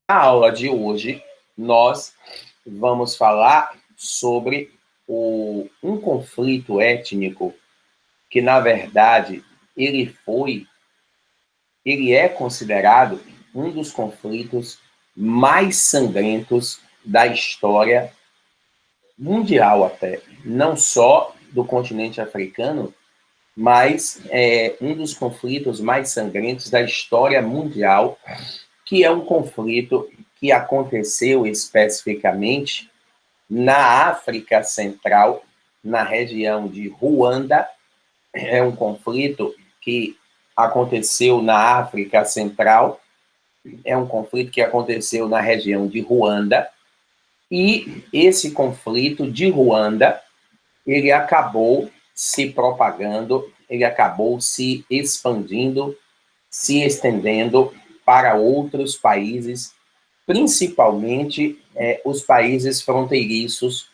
Na aula de hoje, nós vamos falar sobre um conflito étnico que, na verdade, ele é considerado um dos conflitos mais sangrentos da história mundial até, não só do continente africano, mas é um dos conflitos mais sangrentos da história mundial, que é um conflito que aconteceu especificamente na África Central, na região de Ruanda. É um conflito que aconteceu na África Central, é um conflito que aconteceu na região de Ruanda, e esse conflito de Ruanda, ele acabou se propagando, ele acabou se expandindo, se estendendo para outros países, principalmente os países fronteiriços,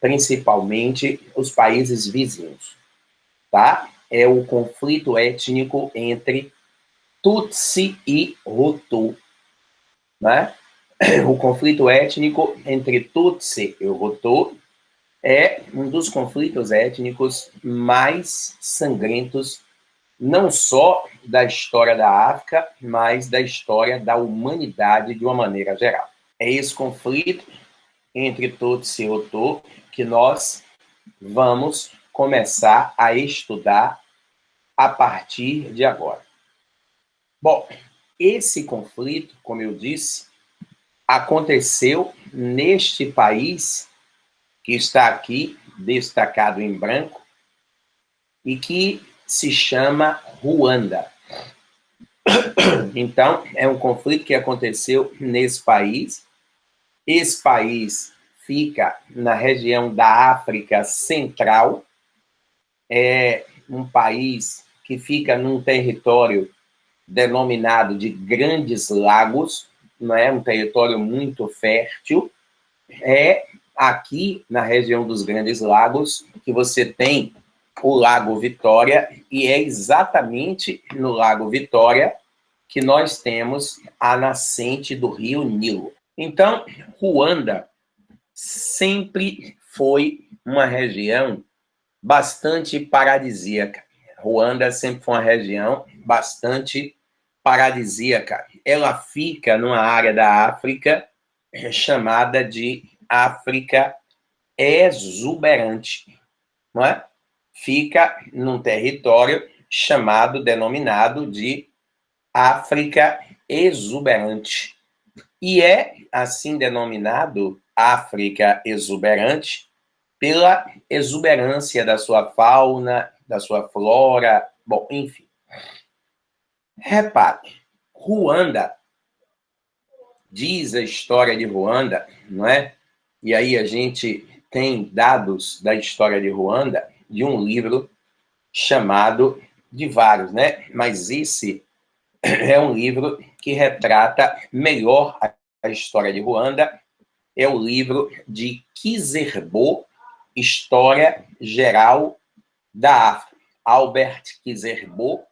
principalmente os países vizinhos, tá? É o conflito étnico entre Tutsi e Hutu, né? O conflito étnico entre Tutsi e Hutu é um dos conflitos étnicos mais sangrentos, não só da história da África, mas da história da humanidade de uma maneira geral. É esse conflito entre Tutsi e Hutu que nós vamos começar a estudar a partir de agora. Bom, esse conflito, como eu disse, aconteceu neste país que está aqui destacado em branco e que se chama Ruanda. Então, é um conflito que aconteceu nesse país. Esse país fica na região da África Central, é um país que fica num território denominado de Grandes Lagos, não é um território muito fértil. É aqui na região dos Grandes Lagos que você tem o Lago Vitória, e é exatamente no Lago Vitória que nós temos a nascente do rio Nilo. Então, Ruanda sempre foi uma região bastante paradisíaca. Ruanda sempre foi uma região bastante paradisíaca. Ela fica numa área da África chamada de África exuberante, não é? Fica num território denominado de África exuberante. E é assim denominado África exuberante pela exuberância da sua fauna, da sua flora, bom, enfim. Repare, Ruanda, diz a história de Ruanda, não é? E aí a gente tem dados da história de Ruanda de um livro chamado, de vários, né? Mas esse é um livro que retrata melhor a história de Ruanda. É o livro de Kizerbo, História Geral da África. Albert Kizerbo,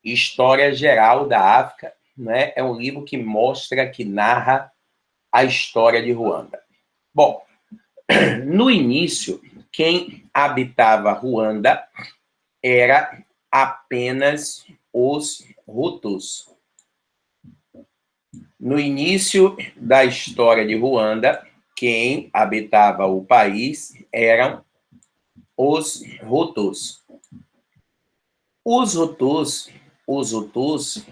História Geral da África, né? É um livro que mostra, que narra a história de Ruanda. Bom, no início, quem habitava Ruanda era apenas os Hutus. No início da história de Ruanda, quem habitava o país eram os Hutus. Os Hutus, os Hutus,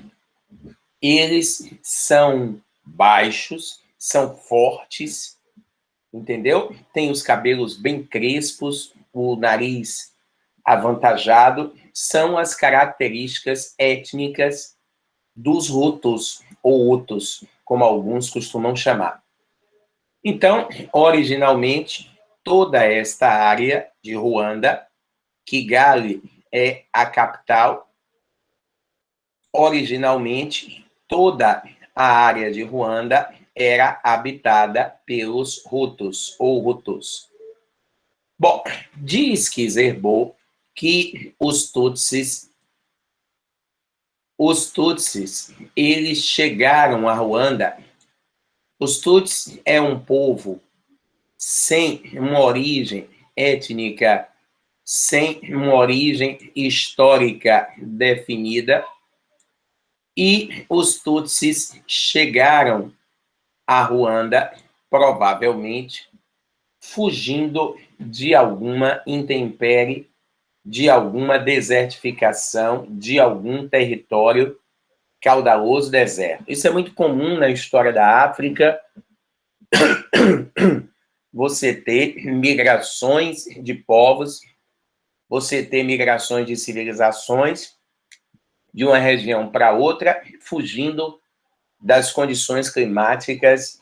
eles são baixos, são fortes, entendeu? Tem os cabelos bem crespos, o nariz avantajado, são as características étnicas dos Hutus, ou Hutus, como alguns costumam chamar. Então, originalmente, toda esta área de Ruanda, Kigali é a capital, originalmente, toda a área de Ruanda era habitada pelos Hutus, ou Hutus. Bom, diz Kizerbo que os Tutsis, eles chegaram a Ruanda Os Tutsis é um povo sem uma origem étnica, sem uma origem histórica definida, e os Tutsis chegaram a Ruanda, provavelmente, fugindo de alguma intempérie, de alguma desertificação, de algum território caudaloso deserto. Isso é muito comum na história da África, você ter migrações de povos, você ter migrações de civilizações de uma região para outra, fugindo das condições climáticas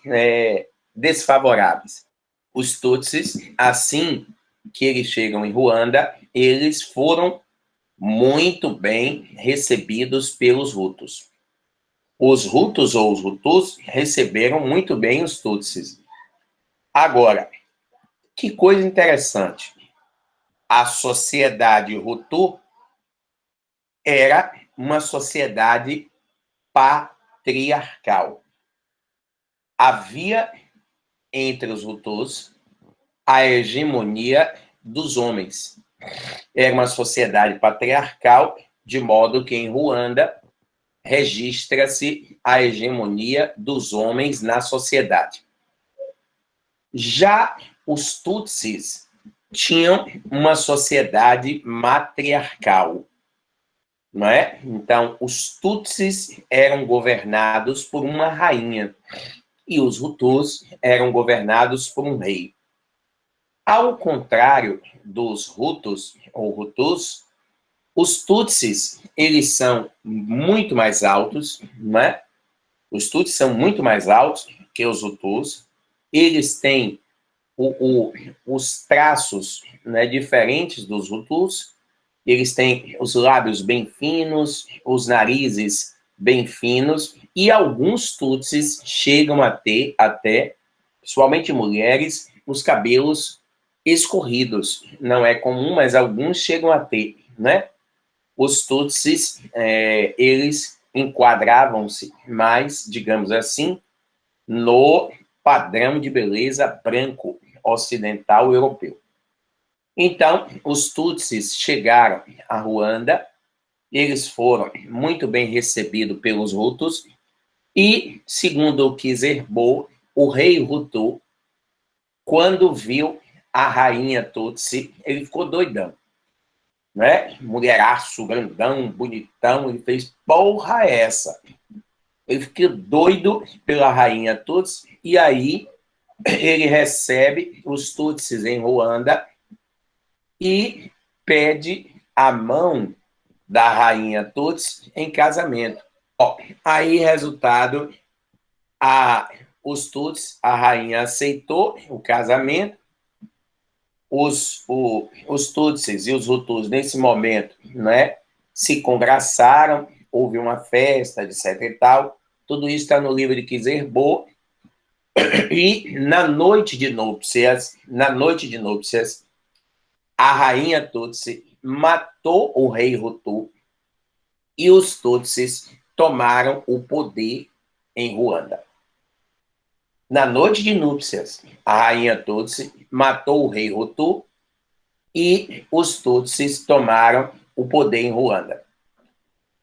desfavoráveis. Os Tutsis, assim que eles chegam em Ruanda, eles foram muito bem recebidos pelos Hutus. Os Hutus ou os Hutus receberam muito bem os Tutsis. Agora, que coisa interessante. A sociedade Hutu era uma sociedade patriarcal. Havia entre os Hutus a hegemonia dos homens. Era uma sociedade patriarcal, de modo que em Ruanda registra-se a hegemonia dos homens na sociedade. Já os Tutsis tinham uma sociedade matriarcal, não é? Então, os Tutsis eram governados por uma rainha e os Hutus eram governados por um rei. Ao contrário dos Hutus ou Hutus, os Tutsis, eles são muito mais altos, não é? Os Tutsis são muito mais altos que os Hutus. Eles têm os traços, né, diferentes dos Hutus. Eles têm os lábios bem finos, os narizes bem finos, e alguns Tutsis chegam a ter até, principalmente mulheres, os cabelos escorridos. Não é comum, mas alguns chegam a ter, né? Os Tutsis, eles enquadravam-se mais, digamos assim, no padrão de beleza branco ocidental europeu. Então, os Tutsis chegaram a Ruanda, eles foram muito bem recebidos pelos Hutus, e, segundo o Kizerbo, o rei Hutu, quando viu a rainha Tutsi, ele ficou doidão, né? Mulheraço, grandão, bonitão, ele fez, porra essa? Ele ficou doido pela rainha Tutsi, e aí ele recebe os Tutsis em Ruanda e pede a mão da rainha Tutsi em casamento. Aí, resultado, os Tutsis, a rainha aceitou o casamento, os Tutsis e os Hutus, nesse momento, né, se congraçaram, houve uma festa, etc e tal, tudo isso está no livro de Kizerbo, e na noite de núpcias, a rainha Tutsi matou o rei Hutu e os Tutsis tomaram o poder em Ruanda. Na noite de núpcias, a rainha Tutsi matou o rei Hutu e os Tutsis tomaram o poder em Ruanda.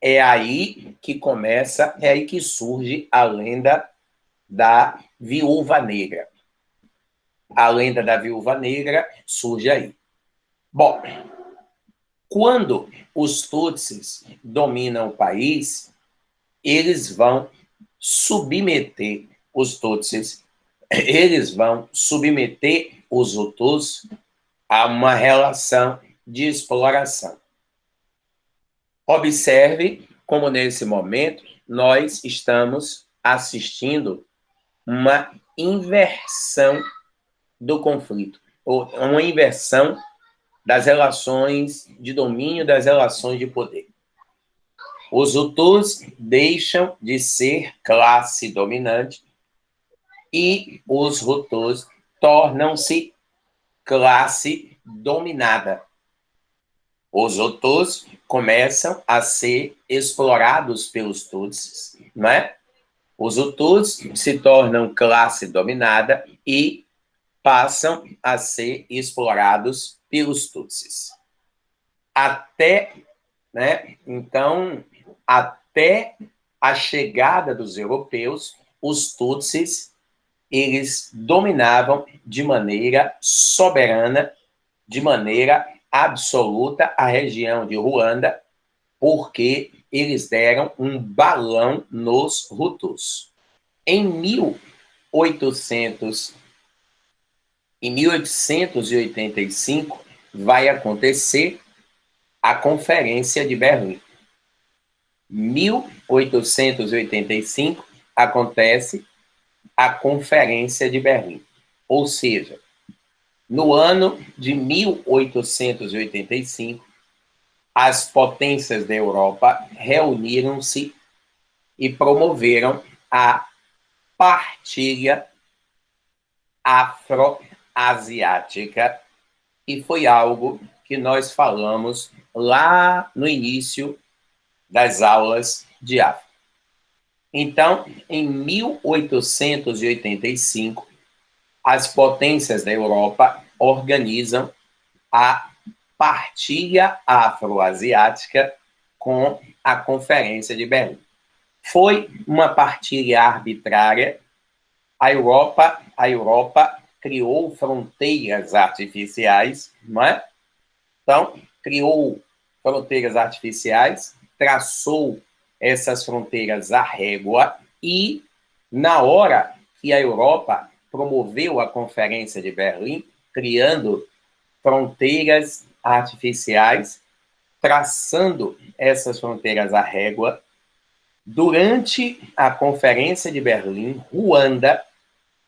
É aí que começa, é aí que surge a lenda da Viúva Negra. A lenda da Viúva Negra surge aí. Bom, quando os Tutsis dominam o país, eles vão submeter os Tutsis, eles vão submeter os Hutus a uma relação de exploração. Observe como, nesse momento, nós estamos assistindo uma inversão do conflito, ou uma inversão das relações de domínio, das relações de poder. Os Hutus deixam de ser classe dominante e os Hutus tornam-se classe dominada. Os Hutus começam a ser explorados pelos Tutsis, não é? Os Hutus se tornam classe dominada e passam a ser explorados pelos Tutsis. Então, até a chegada dos europeus, os Tutsis, eles dominavam de maneira soberana, de maneira absoluta, a região de Ruanda, porque eles deram um balão nos Hutus. Em 1885, vai acontecer a Conferência de Berlim. 1885 acontece a Conferência de Berlim. Ou seja, no ano de 1885, as potências da Europa reuniram-se e promoveram a partilha afro-asiática, e foi algo que nós falamos lá no início das aulas de África. Então, em 1885, as potências da Europa organizam a partilha afro-asiática com a Conferência de Berlim. Foi uma partilha arbitrária. A Europa criou fronteiras artificiais, não é? Então, criou fronteiras artificiais, traçou essas fronteiras à régua e, na hora que a Europa promoveu a Conferência de Berlim, criando fronteiras artificiais, traçando essas fronteiras à régua, durante a Conferência de Berlim, Ruanda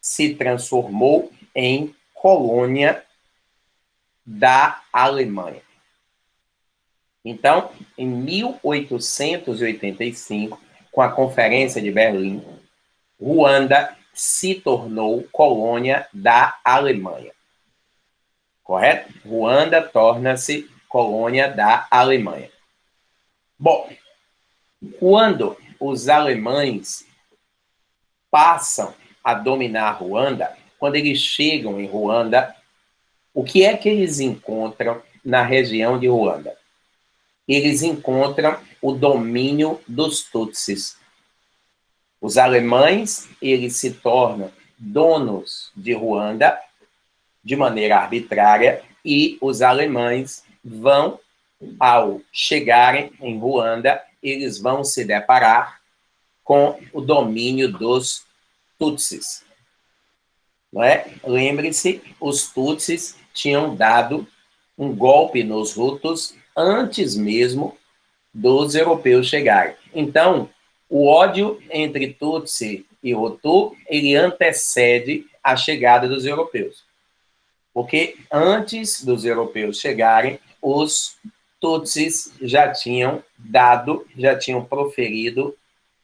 se transformou em colônia da Alemanha. Então, em 1885, com a Conferência de Berlim, Ruanda se tornou colônia da Alemanha. Correto? Ruanda torna-se colônia da Alemanha. Bom, quando os alemães passam a dominar Ruanda, quando eles chegam em Ruanda, o que é que eles encontram na região de Ruanda? Eles encontram o domínio dos Tutsis. Os alemães, eles se tornam donos de Ruanda de maneira arbitrária e os alemães vão, ao chegarem em Ruanda, eles vão se deparar com o domínio dos Tutsis. Não é? Lembre-se, os Tutsis tinham dado um golpe nos Hutus antes mesmo dos europeus chegarem. Então, o ódio entre Tutsi e Hutu, ele antecede a chegada dos europeus. Porque antes dos europeus chegarem, os Tutsis já tinham proferido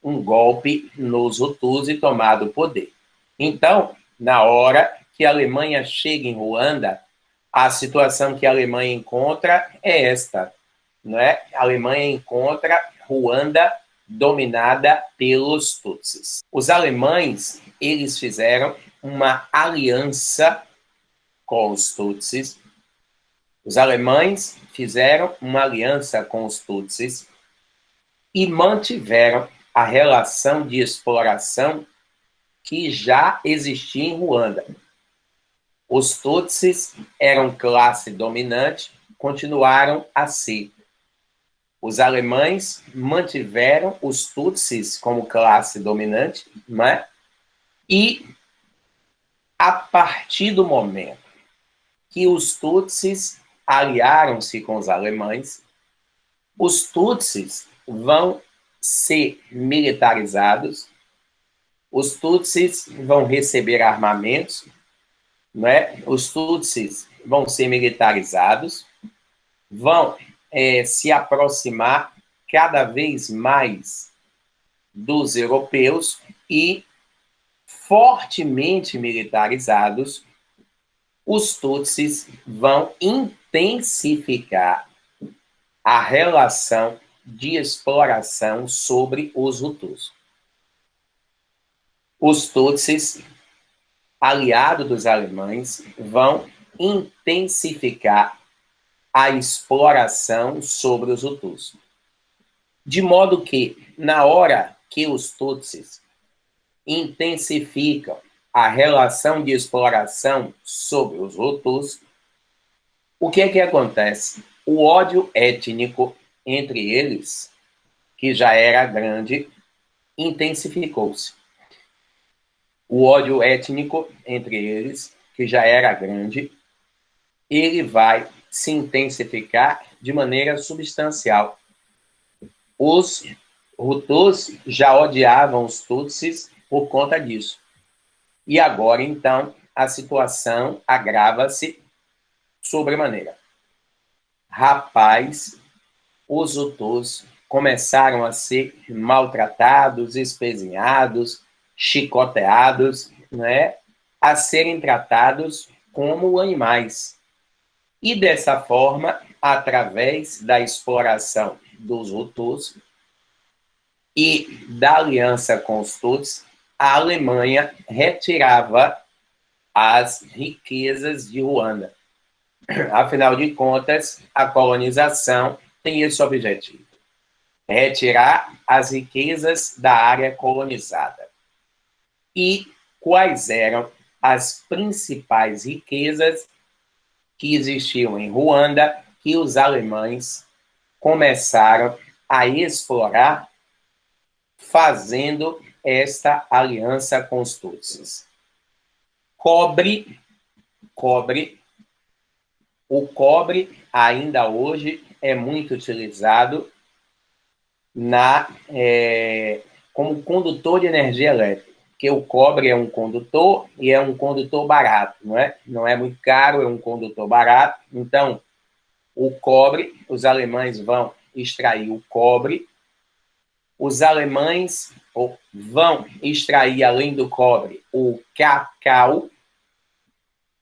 um golpe nos Hutus e tomado o poder. Então, na hora que a Alemanha chega em Ruanda, a situação que a Alemanha encontra é esta, não é? A Alemanha encontra Ruanda dominada pelos Tutsis. Os alemães, eles fizeram uma aliança com os Tutsis. Os alemães fizeram uma aliança com os Tutsis e mantiveram a relação de exploração que já existia em Ruanda. Os Tutsis eram classe dominante, continuaram a ser. Os alemães mantiveram os Tutsis como classe dominante, né? E a partir do momento que os Tutsis aliaram-se com os alemães, os Tutsis vão ser militarizados, os Tutsis vão receber armamentos, né? Os Tutsis vão ser militarizados, vão se aproximar cada vez mais dos europeus e, fortemente militarizados, os Tutsis vão intensificar a relação de exploração sobre os Hutus. os Tutsis, aliados dos alemães, vão intensificar a exploração sobre os Hutus. De modo que, na hora que os Tutsis intensificam a relação de exploração sobre os Hutus, o que é que acontece? O ódio étnico entre eles, que já era grande, intensificou-se. O ódio étnico entre eles, que já era grande, ele vai se intensificar de maneira substancial. Os Hutus já odiavam os Tutsis por conta disso. E agora, então, a situação agrava-se sobremaneira. Rapaz, os Hutus começaram a ser maltratados, espezinhados, chicoteados, né? A serem tratados como animais. E dessa forma, através da exploração dos Hutus e da aliança com os Tutsis, a Alemanha retirava as riquezas de Ruanda. Afinal de contas, a colonização tem esse objetivo: retirar as riquezas da área colonizada. E quais eram as principais riquezas que existiam em Ruanda que os alemães começaram a explorar fazendo esta aliança com os Tutsis? Cobre. O cobre ainda hoje é muito utilizado como condutor de energia elétrica, porque o cobre é um condutor e é um condutor barato, não é? Não é muito caro, é um condutor barato. Então, o cobre, os alemães vão extrair o cobre, os alemães vão extrair, além do cobre, o cacau.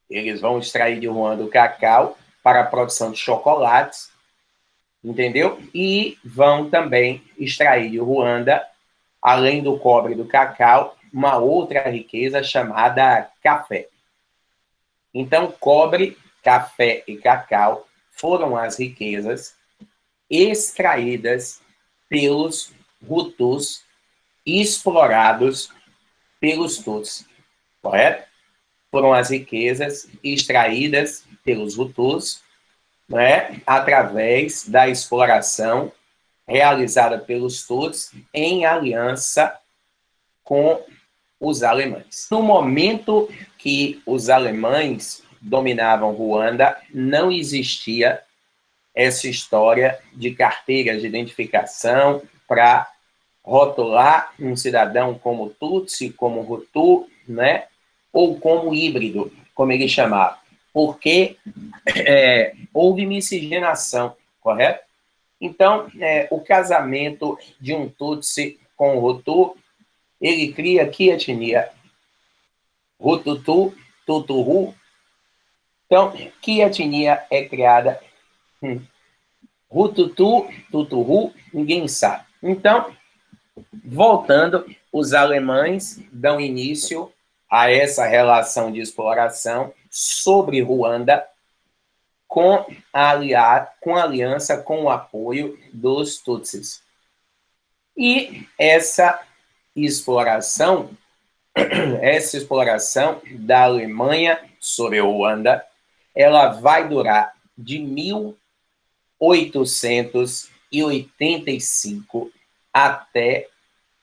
Eles vão extrair de Ruanda o cacau para a produção de chocolates, entendeu? E vão também extrair de Ruanda, além do cobre e do cacau, uma outra riqueza chamada café. Então, cobre, café e cacau foram as riquezas extraídas pelos Hutus e explorados pelos Tutsis, correto? Foram as riquezas extraídas pelos Hutus, né, através da exploração realizada pelos Tutsis em aliança com os alemães. No momento que os alemães dominavam Ruanda, não existia essa história de carteiras de identificação para rotular um cidadão como Tutsi, como Hutu, né? Ou como híbrido, como ele chamava. Porque houve miscigenação, correto? Então, o casamento de um Tutsi com um Hutu, ele cria que etnia? Hututu, Tuturru. Então, que etnia é criada? Hututu, Tuturru, ninguém sabe. Então, voltando, os alemães dão início a essa relação de exploração sobre Ruanda com a aliança, com o apoio dos Tutsis. E essa exploração da Alemanha sobre Ruanda, ela vai durar de 1885 até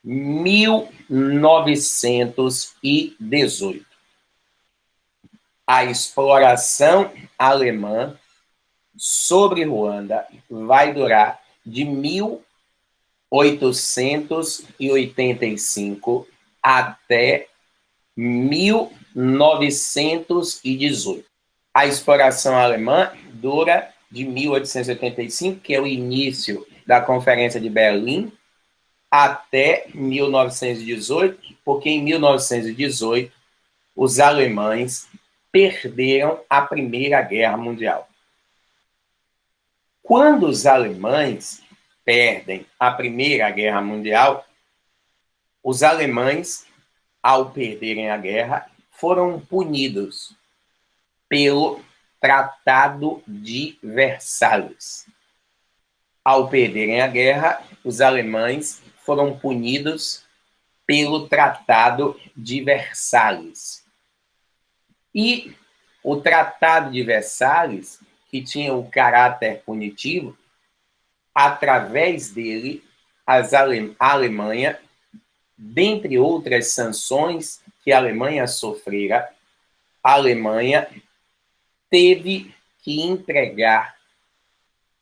1918. A exploração alemã sobre Ruanda vai durar de 1885 até 1918. A exploração alemã dura de 1885, que é o início da Conferência de Berlim, até 1918, porque em 1918 os alemães perderam a Primeira Guerra Mundial. Quando os alemães perdem a Primeira Guerra Mundial, os alemães ao perderem a guerra, foram punidos pelo Tratado de Versalhes. Ao perderem a guerra, os alemães foram punidos pelo Tratado de Versalhes. E o Tratado de Versalhes, que tinha o caráter punitivo, através dele, a Alemanha, dentre outras sanções que a Alemanha sofrera, a Alemanha teve que entregar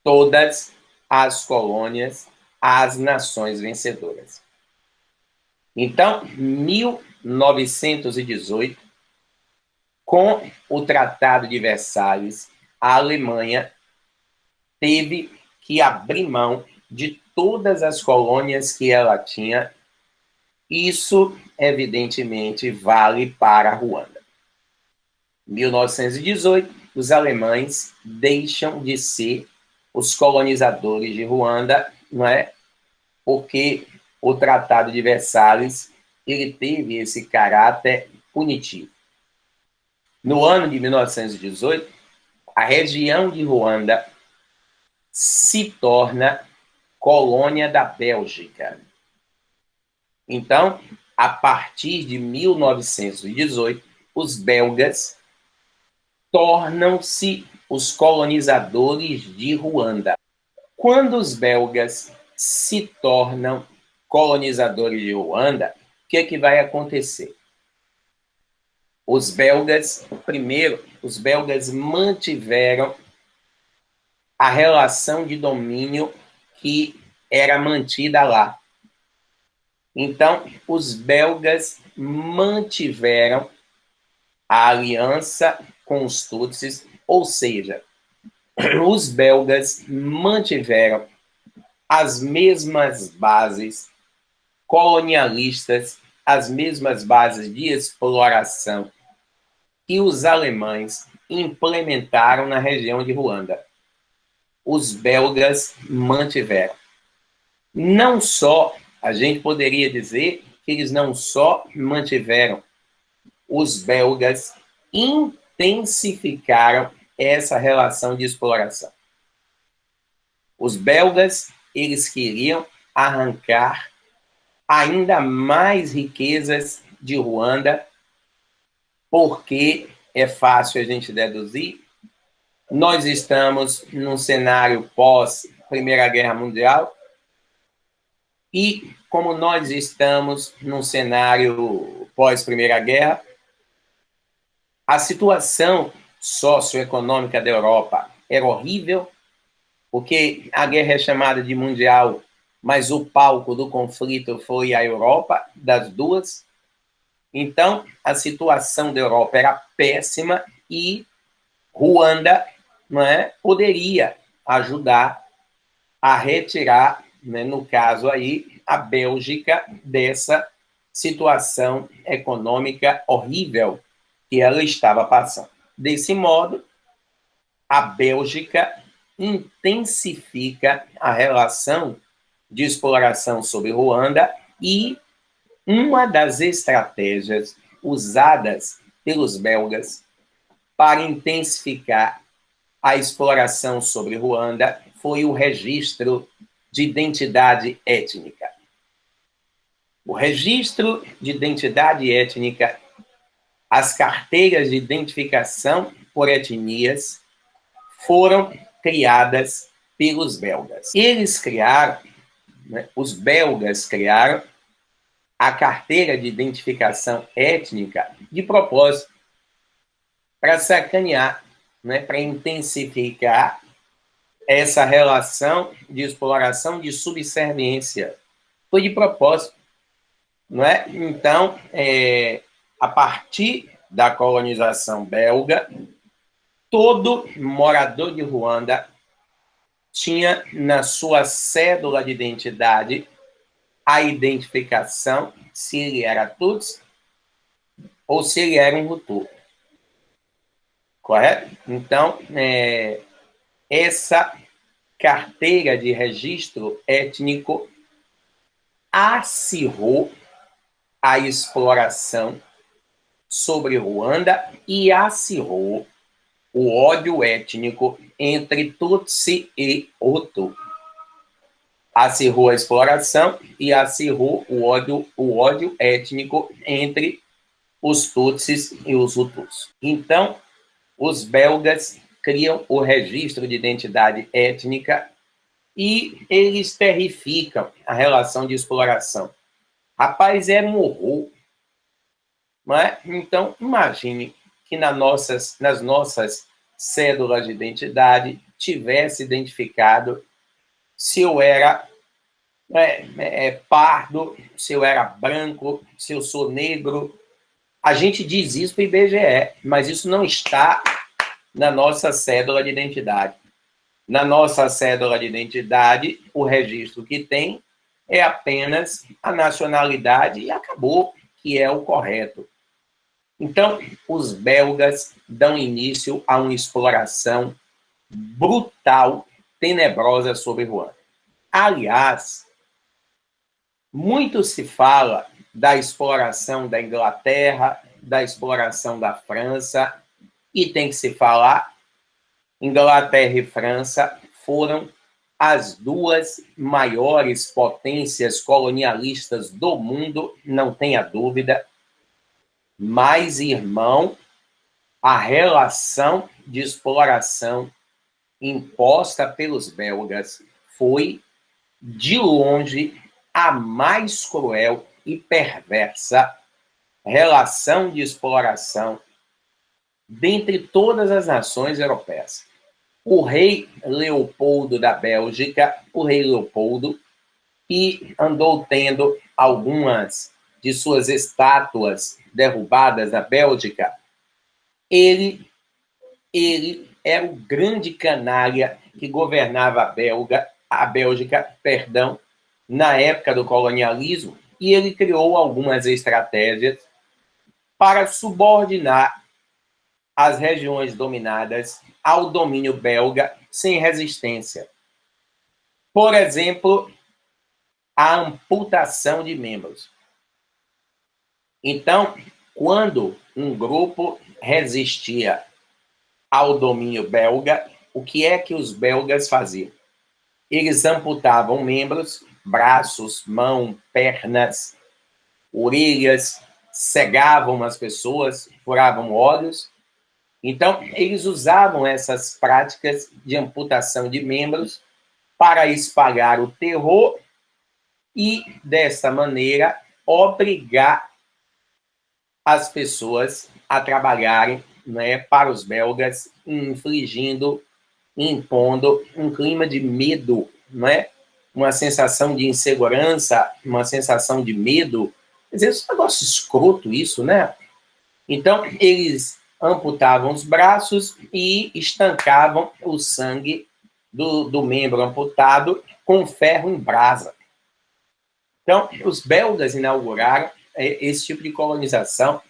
todas as colônias às nações vencedoras. Então, 1918, com o Tratado de Versalhes, a Alemanha teve que abrir mão de todas as colônias que ela tinha. Isso, evidentemente, vale para Ruanda. Em 1918, os alemães deixam de ser os colonizadores de Ruanda, não é? Porque o Tratado de Versalhes ele teve esse caráter punitivo. No ano de 1918, a região de Ruanda se torna colônia da Bélgica. Então, a partir de 1918, os belgas tornam-se os colonizadores de Ruanda. Quando os belgas se tornam colonizadores de Ruanda, o que vai acontecer? Os belgas, primeiro, os belgas mantiveram a relação de domínio que era mantida lá. Então, os belgas mantiveram a aliança com os Tutsis, ou seja, os belgas mantiveram as mesmas bases colonialistas, as mesmas bases de exploração que os alemães implementaram na região de Ruanda. Os belgas mantiveram. Não só, a gente poderia dizer que eles não só mantiveram, os belgas intensificaram essa relação de exploração. Os belgas, eles queriam arrancar ainda mais riquezas de Ruanda, porque é fácil a gente deduzir, nós estamos num cenário pós-Primeira Guerra Mundial, e como nós estamos num cenário pós-Primeira Guerra, a situação socioeconômica da Europa era horrível, porque a guerra é chamada de mundial, mas o palco do conflito foi a Europa, das duas. Então, a situação da Europa era péssima e Ruanda, não é, poderia ajudar a retirar, né, no caso aí, a Bélgica dessa situação econômica horrível que ela estava passando. Desse modo, a Bélgica intensifica a relação de exploração sobre Ruanda e uma das estratégias usadas pelos belgas para intensificar a exploração sobre Ruanda foi o registro de identidade étnica. O registro de identidade étnica, as carteiras de identificação por etnias foram criadas pelos belgas. Eles criaram, né, os belgas criaram a carteira de identificação étnica de propósito, para sacanear, né, para intensificar essa relação de exploração de subserviência. Foi de propósito, não é? Então, a partir da colonização belga, todo morador de Ruanda tinha na sua cédula de identidade a identificação se ele era Tutsi ou se ele era um Hutu. Correto? Então, essa carteira de registro étnico acirrou a exploração sobre Ruanda e acirrou o ódio étnico entre Tutsi e Hutu. Acirrou a exploração e acirrou o ódio étnico entre os Tutsis e os Hutus. Então, os belgas criam o registro de identidade étnica e eles terrificam a relação de exploração. Rapaz, era um horror. Não é? Então, imagine que nas nossas cédulas de identidade tivesse identificado se eu era pardo, se eu era branco, se eu sou negro. A gente diz isso para o IBGE, mas isso não está na nossa cédula de identidade. Na nossa cédula de identidade, o registro que tem é apenas a nacionalidade e acabou, que é o correto. Então, os belgas dão início a uma exploração brutal, tenebrosa sobre Ruanda. Aliás, muito se fala da exploração da Inglaterra, da exploração da França, e tem que se falar, Inglaterra e França foram as duas maiores potências colonialistas do mundo, não tenha dúvida. Mas, irmão, a relação de exploração imposta pelos belgas foi, de longe, a mais cruel e perversa relação de exploração dentre todas as nações europeias. O rei Leopoldo da Bélgica, o rei Leopoldo, que andou tendo algumas de suas estátuas derrubadas na Bélgica, ele era o grande canalha que governava a Bélgica, na época do colonialismo, e ele criou algumas estratégias para subordinar as regiões dominadas ao domínio belga sem resistência. Por exemplo, a amputação de membros. Então, quando um grupo resistia ao domínio belga, o que é que os belgas faziam? Eles amputavam membros, braços, mãos, pernas, orelhas, cegavam as pessoas, furavam olhos. Então, eles usavam essas práticas de amputação de membros para espalhar o terror e, dessa maneira, obrigar as pessoas a trabalharem, né, para os belgas, impondo um clima de medo, né, uma sensação de insegurança, uma sensação de medo. Quer dizer, é um negócio escroto isso, né? Então, eles amputavam os braços e estancavam o sangue do membro amputado com ferro em brasa. Então, os belgas inauguraram esse tipo de colonização.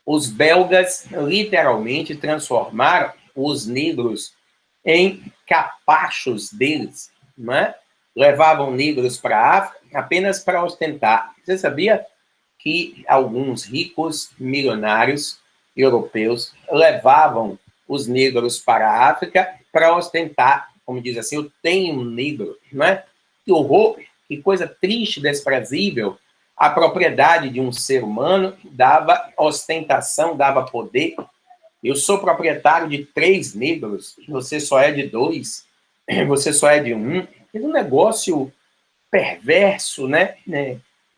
Os belgas literalmente transformaram os negros em capachos deles, né? Levavam negros para a África apenas para ostentar. Você sabia que alguns ricos milionários europeus levavam os negros para a África para ostentar, como diz assim, eu tenho um negro, não é? Que horror, que coisa triste, desprezível. A propriedade de um ser humano dava ostentação, dava poder. Eu sou proprietário de 3 negros, você só é de 2, você só é de 1. É um negócio perverso, né?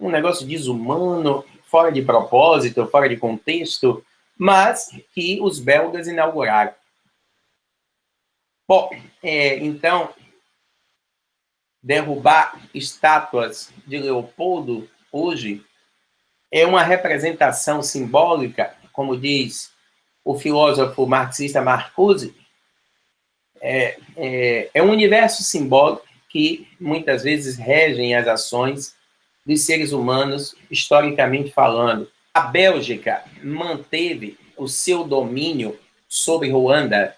Um negócio desumano, fora de propósito, fora de contexto, mas que os belgas inauguraram. Bom, então, derrubar estátuas de Leopoldo hoje é uma representação simbólica, como diz o filósofo marxista Marcuse, é um universo simbólico que muitas vezes regem as ações dos seres humanos, historicamente falando. A Bélgica manteve o seu domínio sobre Ruanda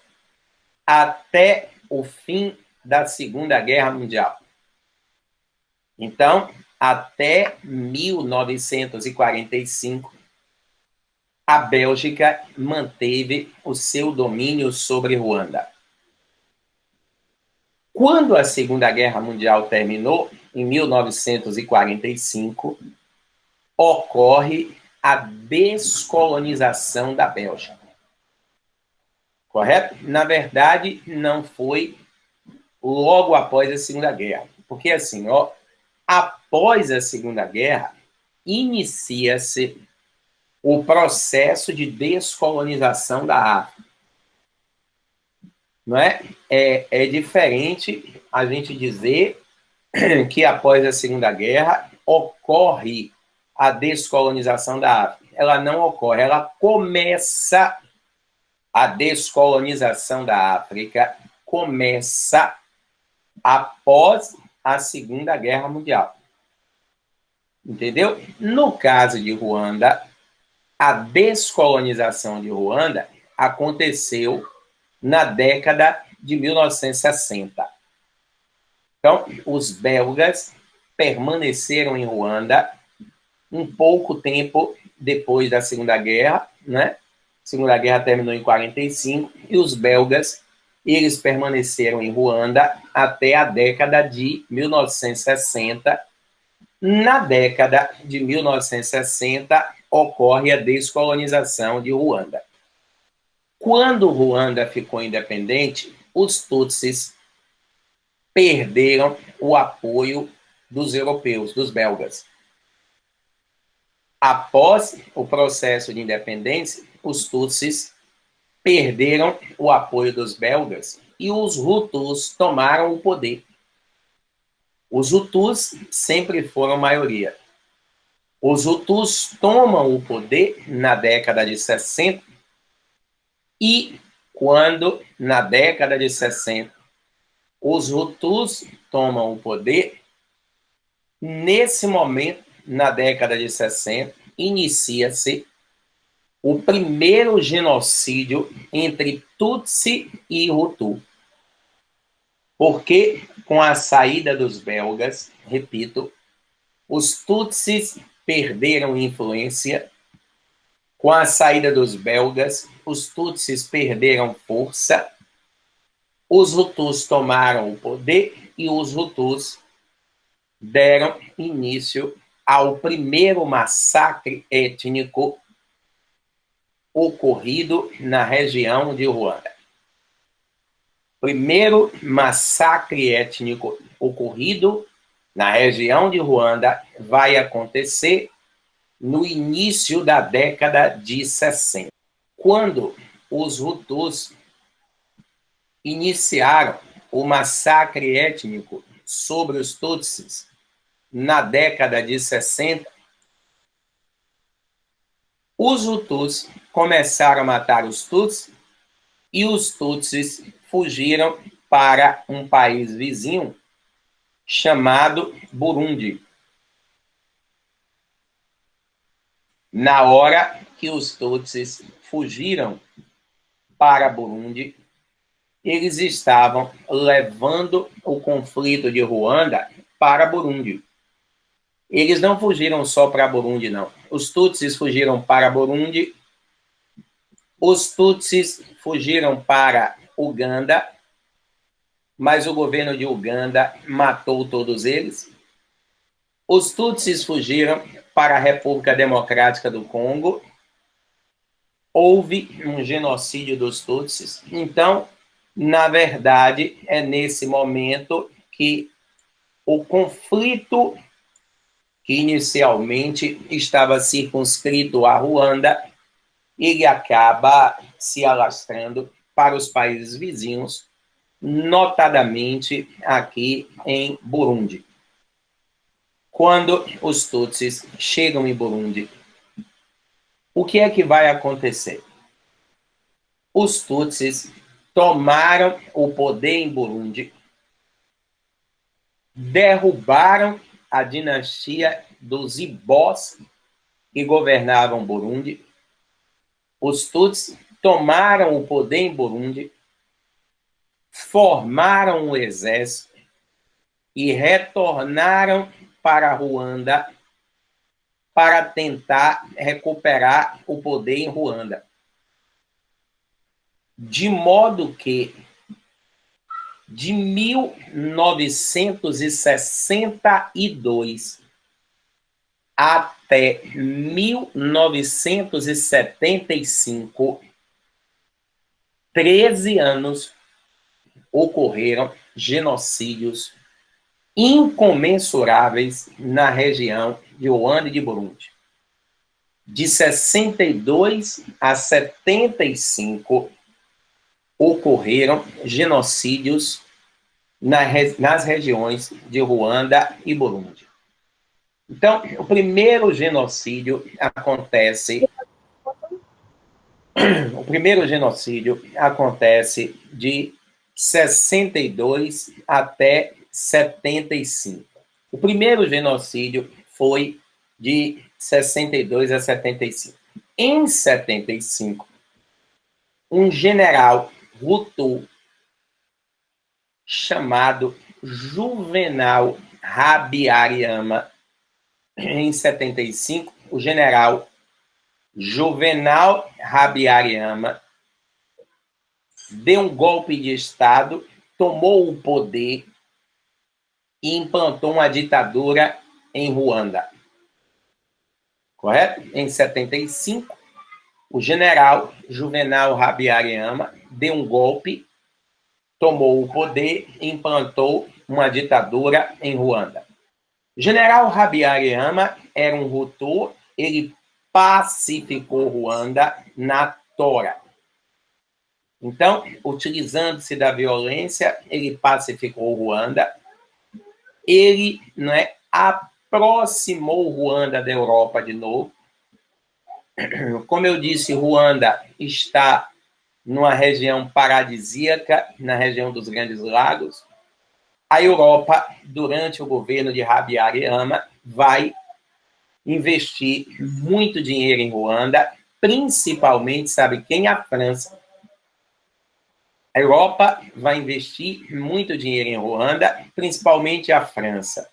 até o fim da Segunda Guerra Mundial. Então, até 1945, a Bélgica manteve o seu domínio sobre Ruanda. Quando a Segunda Guerra Mundial terminou, em 1945, ocorre a descolonização da Bélgica. Correto? Na verdade, não foi logo após a Segunda Guerra. Porque, assim, após a Segunda Guerra, inicia-se o processo de descolonização da África. Não é? É diferente a gente dizer que após a Segunda Guerra ocorre a descolonização da África. Ela não ocorre, ela começa, a descolonização da África começa após a Segunda Guerra Mundial. Entendeu? No caso de Ruanda, a descolonização de Ruanda aconteceu na década de 1960. Então, os belgas permaneceram em Ruanda um pouco tempo depois da Segunda Guerra, né? A Segunda Guerra terminou em 45 e os belgas, eles permaneceram em Ruanda até a década de 1960. Na década de 1960, ocorre a descolonização de Ruanda. Quando Ruanda ficou independente, os Tutsis perderam o apoio dos europeus, dos belgas. Após o processo de independência, os Tutsis perderam o apoio dos belgas e os Hutus tomaram o poder. Os Hutus sempre foram maioria. Os Hutus tomam o poder na década de 60 e quando, na década de 60, os Hutus tomam o poder, nesse momento, na década de 60, inicia-se o primeiro genocídio entre Tutsi e Hutu. Porque, com a saída dos belgas, repito, os Tutsis perderam influência. Com a saída dos belgas, os Tutsis perderam força. Os Hutus tomaram o poder e os Hutus deram início ao primeiro massacre étnico ocorrido na região de Ruanda. Primeiro massacre étnico ocorrido na região de Ruanda vai acontecer no início da década de 60. Quando os Hutus iniciaram o massacre étnico sobre os Tutsis na década de 60, os Hutus começaram a matar os Tutsis e os Tutsis fugiram para um país vizinho chamado Burundi. Na hora que os Tutsis fugiram para Burundi, eles estavam levando o conflito de Ruanda para Burundi. Eles não fugiram só para Burundi, não. Os Tutsis fugiram para Burundi, os Tutsis fugiram para Uganda, mas o governo de Uganda matou todos eles. Os Tutsis fugiram para a República Democrática do Congo. Houve um genocídio dos Tutsis. Então, na verdade, é nesse momento que o conflito que inicialmente estava circunscrito a Ruanda, ele acaba se alastrando para os países vizinhos, notadamente aqui em Burundi. Quando os Tutsis chegam em Burundi, o que é que vai acontecer? Os Tutsis tomaram o poder em Burundi, derrubaram a dinastia dos Ibós que governavam Burundi. Os Tutsis tomaram o poder em Burundi, formaram um exército e retornaram para Ruanda para tentar recuperar o poder em Ruanda. De modo que, de 1962 até 1975, 13 anos, ocorreram genocídios incomensuráveis na região de Ruanda e de Burundi. De 62 a 75, ocorreram genocídios nas regiões de Ruanda e Burundi. Então, o primeiro genocídio acontece de 62 até 75. O primeiro genocídio foi de 62 a 75. Em 75, um general Hutu chamado Juvenal Habyarimana, em 75, o general Juvenal Habyarimana deu um golpe de Estado, tomou o poder e implantou uma ditadura em Ruanda. Correto? Em 75, o general Juvenal Habyarimana deu um golpe, tomou o poder e implantou uma ditadura em Ruanda. O general Habyarimana era um Hutu, ele pacificou Ruanda na tora. Então, utilizando-se da violência, ele pacificou Ruanda, ele aproximou Ruanda da Europa de novo. Como eu disse, Ruanda está numa região paradisíaca, na região dos Grandes Lagos. A Europa, durante o governo de Habyarimana, vai investir muito dinheiro em Ruanda, principalmente, sabe quem? A França. A Europa vai investir muito dinheiro em Ruanda, principalmente a França.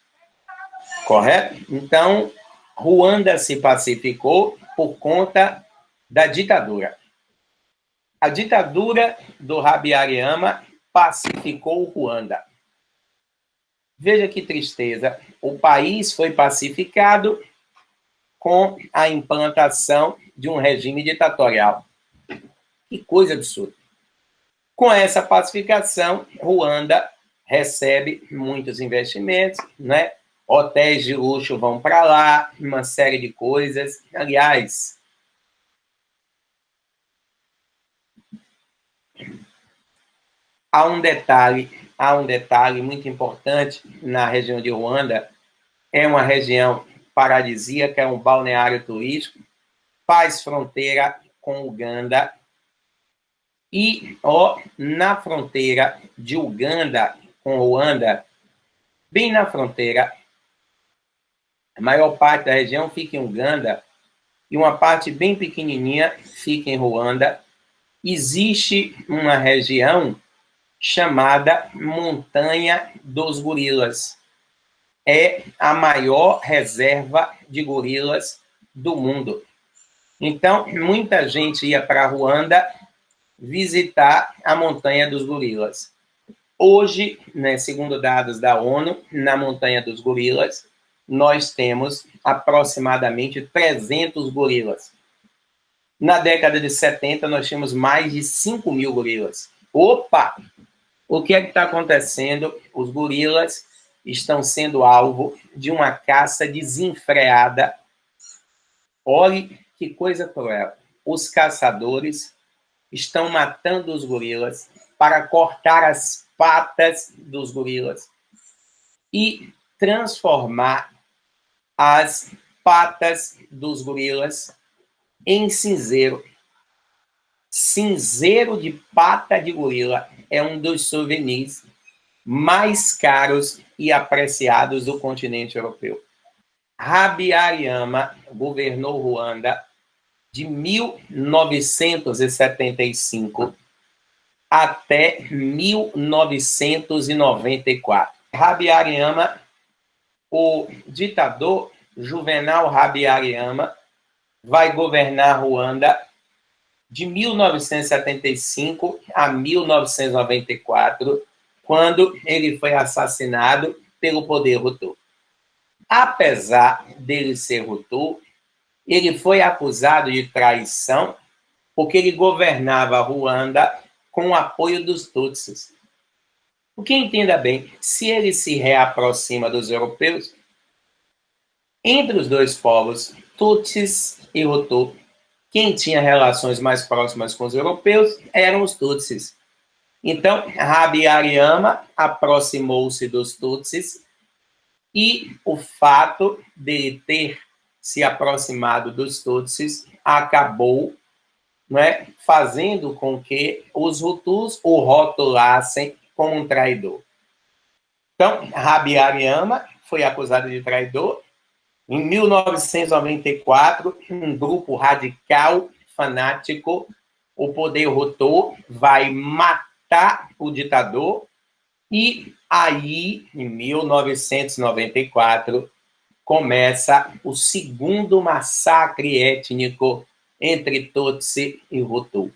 Correto? Então, Ruanda se pacificou por conta da ditadura. A ditadura do Habyarimana pacificou Ruanda. Veja que tristeza. O país foi pacificado com a implantação de um regime ditatorial. Que coisa absurda. Com essa pacificação, Ruanda recebe muitos investimentos, né? Hotéis de luxo vão para lá, uma série de coisas. Aliás, há um detalhe muito importante na região de Ruanda. É uma região paradisíaca, é um balneário turístico, faz fronteira com Uganda. E na fronteira de Uganda com Ruanda, bem na fronteira, a maior parte da região fica em Uganda e uma parte bem pequenininha fica em Ruanda. Existe uma região chamada Montanha dos Gorilas. É a maior reserva de gorilas do mundo. Então, muita gente ia para Ruanda visitar a Montanha dos Gorilas. Hoje, né, segundo dados da ONU, na Montanha dos Gorilas, nós temos aproximadamente 300 gorilas. Na década de 70, nós tínhamos mais de 5.000 gorilas. Opa! O que é que está acontecendo? Os gorilas estão sendo alvo de uma caça desenfreada. Olhe que coisa cruel. Os caçadores estão matando os gorilas para cortar as patas dos gorilas e transformar as patas dos gorilas em cinzeiro. Cinzeiro de pata de gorila é um dos souvenirs mais caros e apreciados do continente europeu. Habyarimana governou Ruanda de 1975 até 1994. Habyarimana o ditador Juvenal Habyarimana vai governar Ruanda de 1975 a 1994, quando ele foi assassinado pelo poder Hutu. Apesar dele ser Hutu, ele foi acusado de traição porque ele governava Ruanda com o apoio dos Tutsis. Porque entenda bem, se ele se reaproxima dos europeus, entre os dois povos, Tutsis e Hutu, quem tinha relações mais próximas com os europeus eram os Tutsis. Então, Habyarimana aproximou-se dos Tutsis e o fato de ter se aproximado dos Tutsis acabou, né, fazendo com que os Hutus o rotulassem como um traidor. Então, Habyarimana foi acusado de traidor. Em 1994, um grupo radical fanático, o poder Hutu, vai matar o ditador e aí, em 1994, começa o segundo massacre étnico entre Tutsi e Hutu.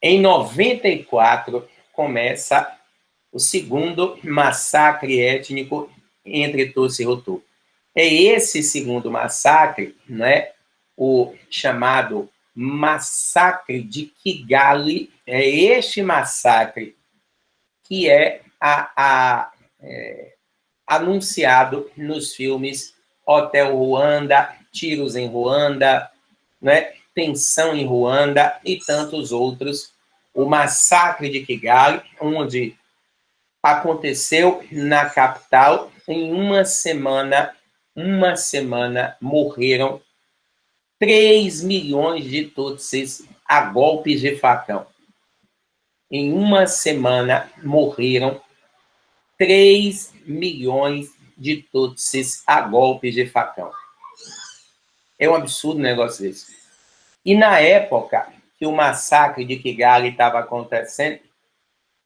Em 94, começa o segundo massacre étnico entre Tutsi e Hutu. É esse segundo massacre, né, o chamado massacre de Kigali, é este massacre que é anunciado nos filmes Hotel Ruanda, Tiros em Ruanda, né, Tensão em Ruanda e tantos outros. O massacre de Kigali, onde aconteceu na capital, em uma semana morreram 3 milhões de Tutsis a golpes de facão. Em uma semana morreram 3 milhões de Tutsis a golpes de facão. É um absurdo um negócio desse. E na época que o massacre de Kigali estava acontecendo,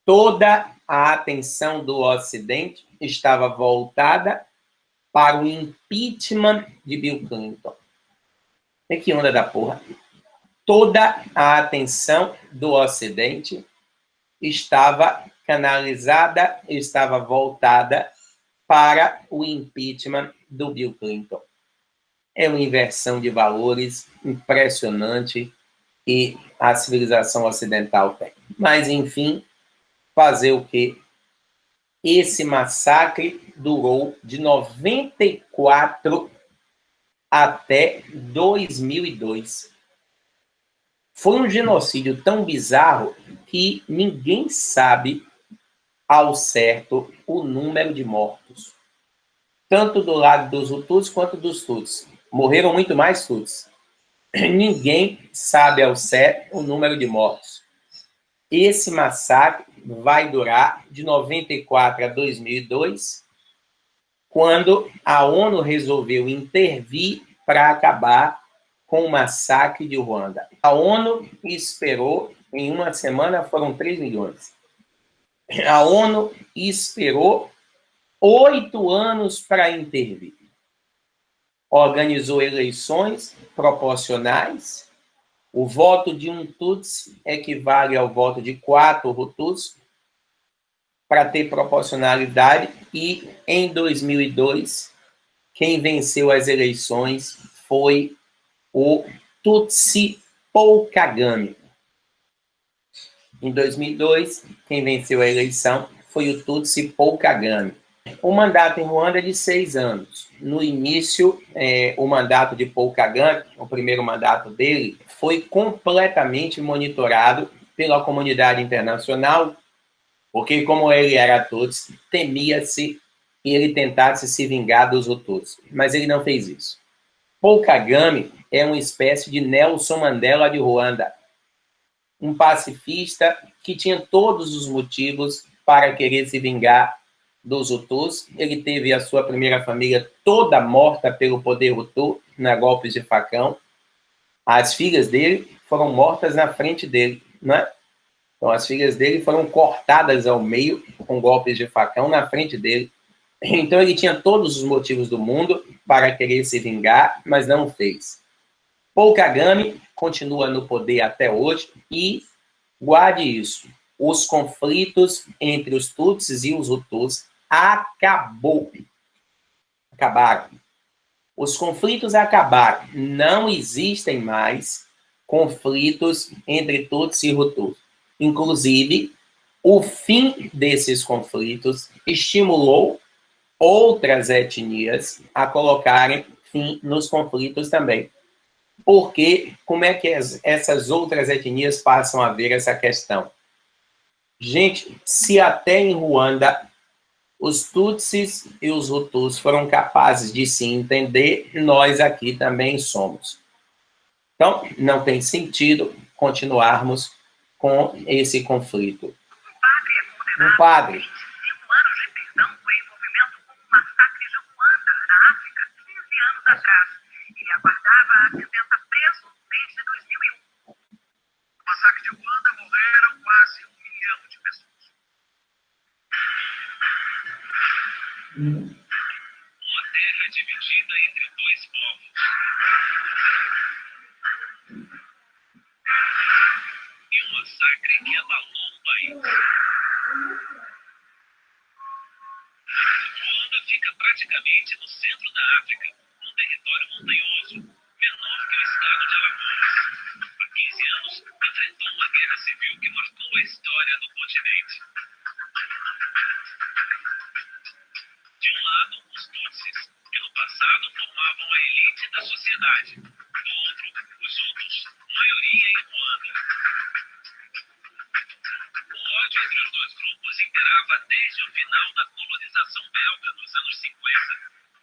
toda a atenção do Ocidente estava voltada para o impeachment de Bill Clinton. É que onda da porra. Toda a atenção do Ocidente estava canalizada, estava voltada para o impeachment do Bill Clinton. É uma inversão de valores impressionante que a civilização ocidental tem. Mas, enfim, fazer o quê? Esse massacre durou de 94 até 2002. Foi um genocídio tão bizarro que ninguém sabe ao certo o número de mortos. Tanto do lado dos Hutus quanto dos Tutsis. Morreram muito mais Tutsis. Ninguém sabe ao certo o número de mortos. Esse massacre vai durar de 94 a 2002, quando a ONU resolveu intervir para acabar com o massacre de Ruanda. A ONU esperou, em uma semana foram 3 milhões. A ONU esperou 8 anos para intervir. Organizou eleições proporcionais. O voto de um Tutsi equivale ao voto de 4 Hutus, para ter proporcionalidade, e em 2002, quem venceu as eleições foi o Tutsi Paul Kagame. Em 2002, quem venceu a eleição foi o Tutsi Paul Kagame. O mandato em Ruanda é de 6 anos. No início, o mandato de Paul Kagame, o primeiro mandato dele, foi completamente monitorado pela comunidade internacional, porque, como ele era Tutsi, temia-se que ele tentasse se vingar dos Hutus. Mas ele não fez isso. Paul Kagame é uma espécie de Nelson Mandela de Ruanda. Um pacifista que tinha todos os motivos para querer se vingar dos Hutus. Ele teve a sua primeira família toda morta pelo poder Hutu, na golpes de facão. As filhas dele foram mortas na frente dele, né? Então, as filhas dele foram cortadas ao meio com golpes de facão na frente dele. Então ele tinha todos os motivos do mundo para querer se vingar, mas não o fez. Paul Kagame continua no poder até hoje e guarde isso. Os conflitos entre os Tutsis e os Hutus acabaram. Os conflitos acabaram. Não existem mais conflitos entre Tutsi e Hutus. Inclusive, o fim desses conflitos estimulou outras etnias a colocarem fim nos conflitos também. Porque como é que essas outras etnias passam a ver essa questão? Gente, se até em Ruanda os Tutsis e os Hutus foram capazes de se entender, nós aqui também somos. Então, não tem sentido continuarmos com esse conflito. Um padre. 5 anos de prisão por envolvimento com o massacre de Ruanda, na África, 15 anos atrás. Ele aguardava a sentença preso desde 2001. No massacre de Ruanda morreram quase 1 milhão de pessoas. Uma terra dividida entre 2 povos. E um massacre que abalou o país. Ruanda fica praticamente no centro da África, num território montanhoso, menor que o estado de Alagoas. Há 15 anos, enfrentou uma guerra civil que marcou a história do continente. De um lado, os Tutsis, que no passado formavam a elite da sociedade. Do outro, os Hutus, maioria em Ruanda. O ódio entre os dois grupos imperava desde o final da colonização belga nos anos 50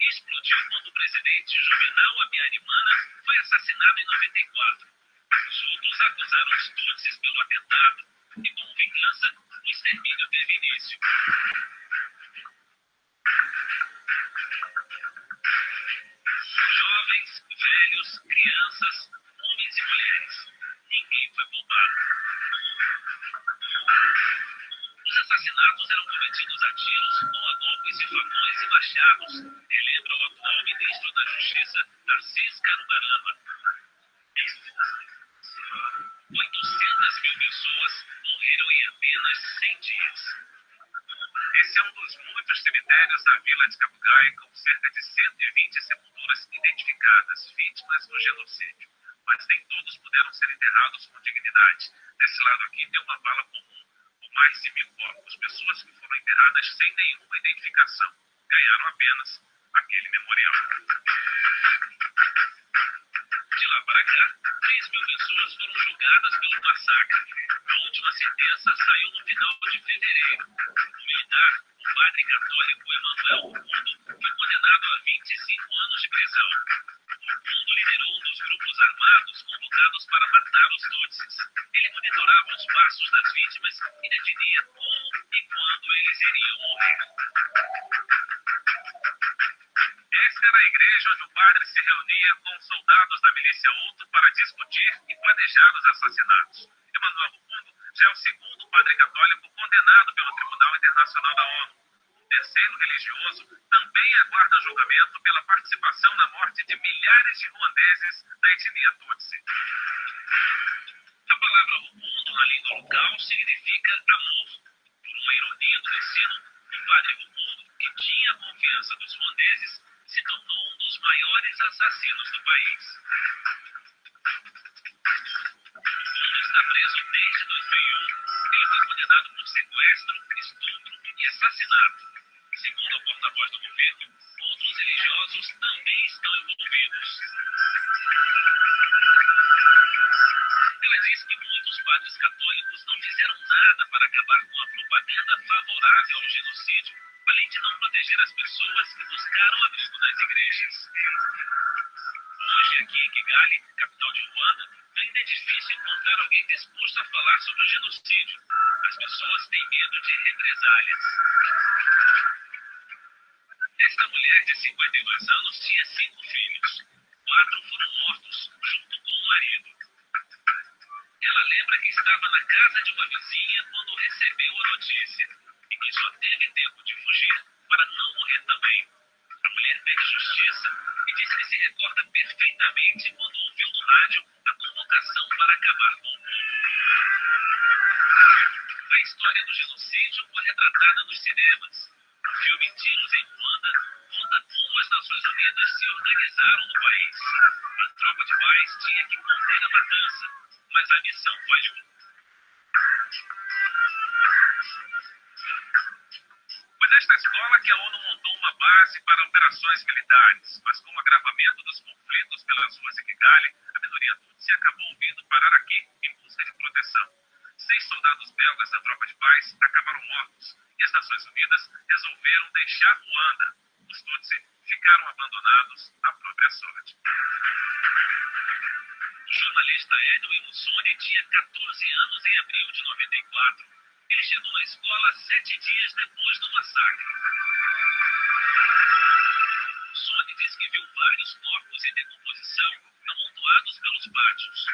e explodiu quando o presidente Juvenal Habyarimana foi assassinado em 94. Os Hutus acusaram os Tutsis pelo atentado e, como vingança, o extermínio teve início. Jovens, velhos, crianças, homens e mulheres. Ninguém foi poupado. Os assassinatos eram cometidos a tiros ou a golpes de facões e machados, relembra o atual ministro da Justiça, Narcis Karugarama. 800.000 pessoas morreram em apenas 100 dias. Esse é um dos muitos cemitérios da vila de Kabugai, com cerca de 120 sepulturas identificadas, vítimas do genocídio. Mas nem todos puderam ser enterrados com dignidade. Desse lado aqui tem uma vala comum, com mais de 1.000 corpos, pessoas que foram enterradas sem nenhuma identificação. Ganharam apenas aquele memorial. De lá para cá, 3.000 pessoas foram julgadas pelo massacre. A última sentença saiu no final de fevereiro. O militar, o padre católico Emanuel Rukundo, foi condenado a 25 anos de prisão. Rukundo liderou um dos grupos armados convocados para matar os Tutsis. Ele monitorava os passos das vítimas e definia como e quando eles iriam morrer. Esta era a igreja onde o padre se reunia com os soldados da milícia Hutu para discutir e planejar os assassinatos. Emanuel Rukundo já é o segundo padre católico condenado pelo Tribunal Internacional da ONU. O terceiro religioso também aguarda julgamento pela participação na morte de milhares de ruandeses da etnia Tutsi. A palavra Rukundo na língua local significa amor. Por uma ironia do destino, o padre Rukundo, que tinha a confiança dos ruandeses, se tornou um dos maiores assassinos do país. Rukundo está preso desde 2001. Ele foi condenado por sequestro, estupro e assassinato. Segundo a porta-voz do governo, outros religiosos também estão envolvidos. Ela diz que muitos padres católicos não fizeram nada para acabar com a propaganda favorável ao genocídio, além de não proteger as pessoas que buscaram abrigo nas igrejas. Hoje, aqui em Kigali, capital de Ruanda, ainda é difícil encontrar alguém disposto a falar sobre o genocídio. As pessoas têm medo de represálias. Esta mulher de 52 anos tinha 5 filhos. 4 foram mortos, junto com o marido. Ela lembra que estava na casa de uma vizinha quando recebeu a notícia e que só teve tempo de fugir para não morrer Justiça e disse que se recorda perfeitamente quando ouviu no rádio a convocação para acabar com o povo. A história do genocídio foi retratada nos cinemas. O filme Tiros em Ruanda conta como as Nações Unidas se organizaram no país. A tropa de paz tinha que conter a matança, mas a missão falhou. Foi nesta escola que a ONU montou uma base para operações militares, mas com o agravamento dos conflitos pelas ruas de Kigali, a minoria Tutsi acabou vindo parar aqui em busca de proteção. 6 soldados belgas da tropa de paz acabaram mortos e as Nações Unidas resolveram deixar Ruanda. Os Tutsi ficaram abandonados à própria sorte. O jornalista Edwin Mussoni tinha 14 anos em abril de 94. Ele chegou na escola 7 dias depois do massacre. Mussoni diz que viu vários corpos em decomposição amontoados pelos pátios.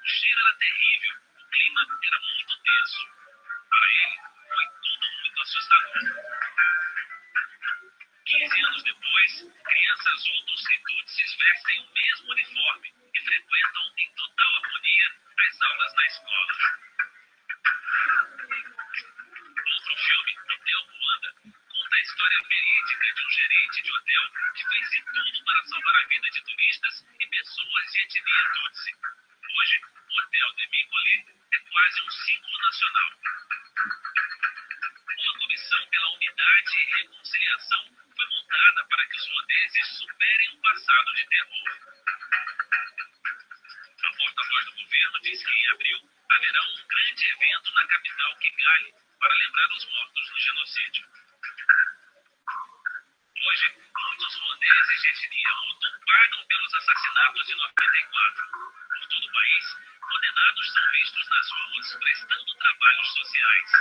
O cheiro era terrível, o clima era muito tenso. Para ele, foi tudo muito assustador. 15 anos depois, crianças Hutus e Tutsis vestem o mesmo uniforme e frequentam em total harmonia as aulas na escola. Outro filme, Hotel Ruanda, conta a história verídica de um gerente de hotel que fez de tudo para salvar a vida de turistas e pessoas de etnia Tutsi. Hoje, o Hotel de Mikoli é quase um símbolo nacional. Uma comissão pela unidade e reconciliação foi montada para que os ruandeses superem um passado de terror. A porta-voz do governo diz que em abril haverá um grande evento na capital Kigali para lembrar os mortos no genocídio. Hoje, muitos ruandeses de etnia Hutu pagam pelos assassinatos de 94. Por todo o país, condenados são vistos nas ruas prestando trabalhos sociais.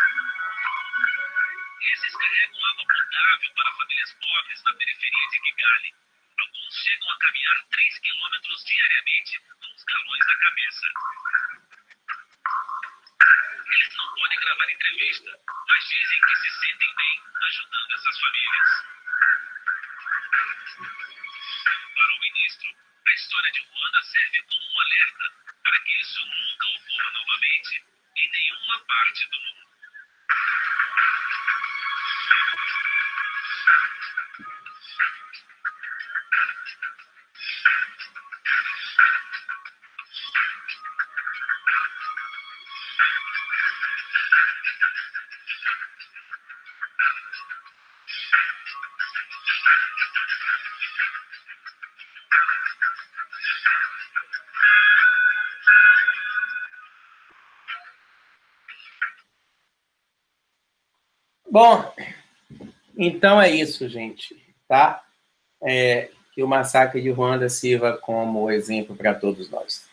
Esses carregam água potável para famílias pobres na periferia de Kigali. Alguns chegam a caminhar 3 quilômetros diariamente com os galões na cabeça. Eles não podem gravar entrevista, mas dizem que se sentem bem ajudando essas famílias. Para o ministro, a história de Ruanda serve como um alerta para que isso nunca ocorra novamente em nenhuma parte do mundo. Bom, então é isso, gente, tá? Que o massacre de Ruanda sirva como exemplo para todos nós.